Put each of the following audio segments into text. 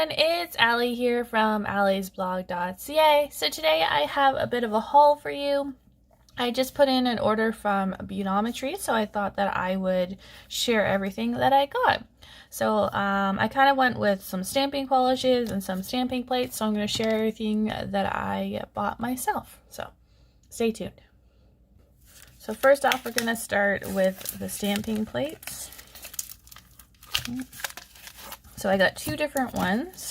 everyone, it's Allie here from alliesblog.ca. So today I have a bit of a haul for you. I just put in an order from Beautometry, so I thought that I would share everything that I got. So I kind of went with some stamping polishes and some stamping plates, so I'm going to share everything that I bought myself. So stay tuned. So first off, we're going to start with the stamping plates. So I got two different ones.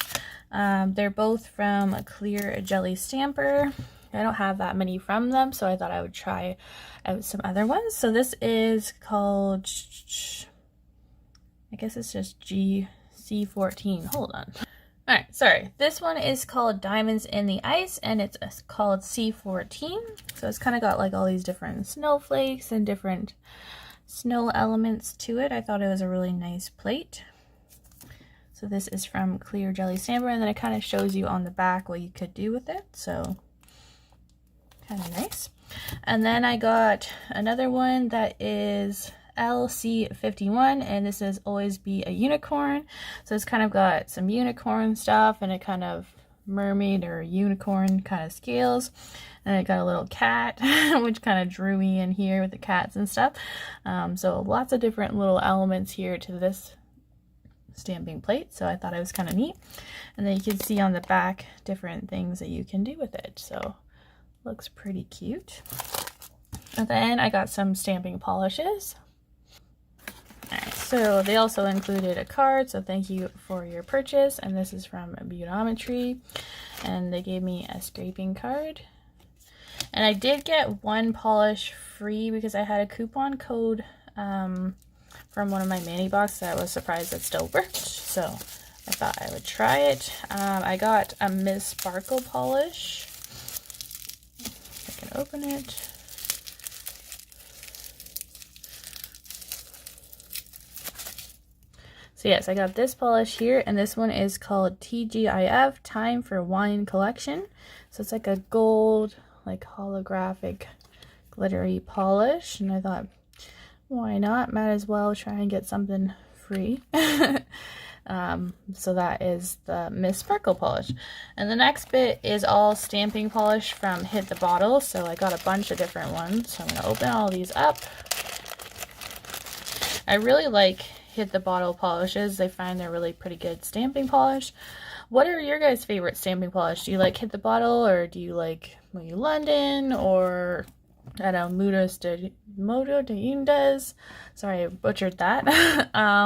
They're both from a Clear Jelly Stamper. I don't have that many from them, so I thought I would try out some other ones. So this is called, I guess it's just GC14. Hold on. All right, sorry. This one is called Diamonds in the Ice, and it's called C14. So it's kind of got like all these different snowflakes and different snow elements to it. I thought it was a really nice plate. So this is from Clear Jelly Stamper, and then it kind of shows you on the back what you could do with it. So kind of nice. And then I got another one that is LC51, and this is Always Be a Unicorn. So it's kind of got some unicorn stuff, and it kind of mermaid or unicorn kind of scales. And it got a little cat, which kind of drew me in here with the cats and stuff. So lots of different little elements here to this stamping plate, so I thought it was kind of neat. And then you can see on the back different things that you can do with it, so looks pretty cute. And then I got some stamping polishes. Alright, so they also included a card, so thank you for your purchase, and this is from Beautometry, and they gave me a scraping card. And I did get one polish free because I had a coupon code from one of my mini boxes. I was surprised it still worked, so I thought I would try it. I got a Miss Sparkle polish. I can open it. So yes, I got this polish here, and this one is called TGIF, Time for Wine Collection. So it's like a gold, like holographic, glittery polish, and I thought, why not? Might as well try and get something free. So that is the Miss Sparkle polish. And the next bit is all stamping polish from Hit the Bottle. So I got a bunch of different ones. So I'm going to open all these up. I really like Hit the Bottle polishes. I find they're really pretty good stamping polish. What are your guys' favorite stamping polish? Do you like Hit the Bottle, or do you like maybe London, or I don't know, Modo de Indes. Sorry, I butchered that.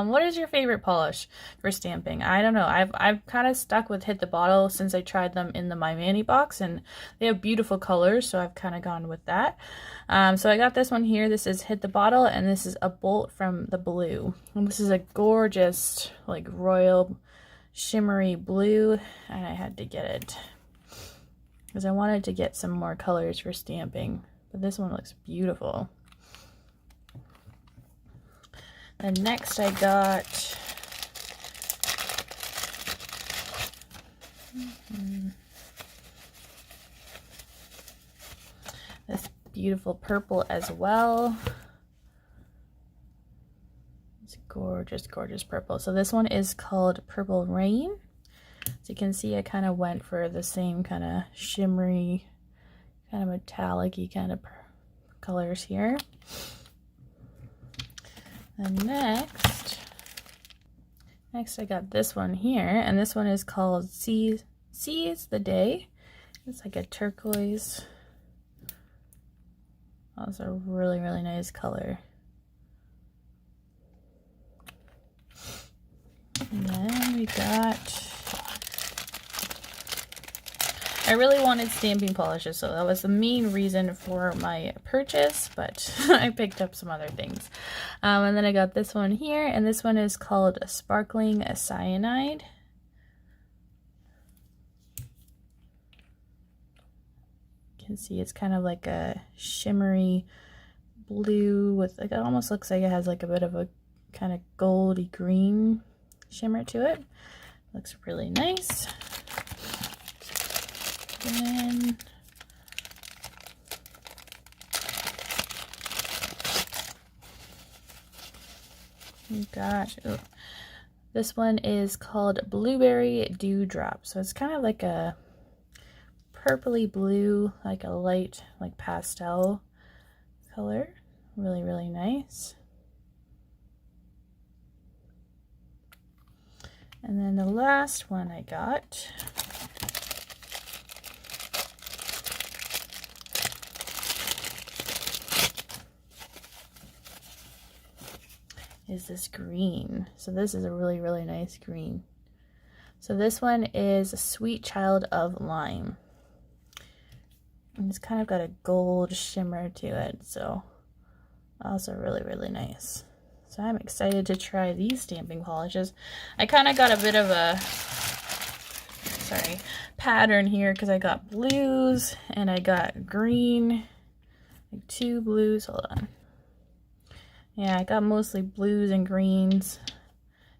What is your favorite polish for stamping? I don't know. I've kind of stuck with Hit the Bottle since I tried them in the My Mani box, and they have beautiful colors, so I've kind of gone with that. So I got this one here. This is Hit the Bottle, and this is a bolt from the blue. And this is a gorgeous, like, royal shimmery blue, and I had to get it because I wanted to get some more colors for stamping. But this one looks beautiful. And next I got this beautiful purple as well. It's gorgeous, gorgeous purple. So this one is called Purple Rain. So you can see I kind of went for the same kind of shimmery, kind of metallic-y kind of colors here. And next I got this one here, and this one is called Seize the Day. It's like a turquoise. Oh, it's a really, really nice color. And then we got, I really wanted stamping polishes, so that was the main reason for my purchase, but I picked up some other things. And then I got this one here, and this one is called Sparkling Cyanide. You can see it's kind of like a shimmery blue with, like, it almost looks like it has like a bit of a kind of goldy green shimmer to it. Looks really nice. Then gosh, This one is called Blueberry Dewdrop. So it's kind of like a purpley blue, like a light, like pastel color. Really, really nice. And then the last one I got is this green. So this is a really, really nice green. So this one is a Sweet Child of Lime. And it's kind of got a gold shimmer to it, so also really, really nice. So I'm excited to try these stamping polishes. I kind of got a bit of a, pattern here because I got blues and I got green, like 2 blues. Hold on. Yeah, I got mostly blues and greens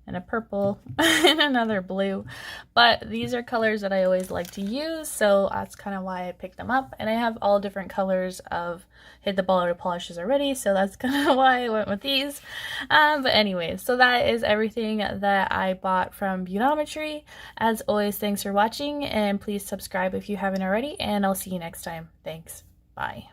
and a purple and another blue, but these are colors that I always like to use, so that's kind of why I picked them up. And I have all different colors of Hit the Ball Out polishes already, so that's kind of why I went with these. But anyways, so that is everything that I bought from Beautometry. As always, thanks for watching, and please subscribe if you haven't already, and I'll see you next time. Thanks. Bye.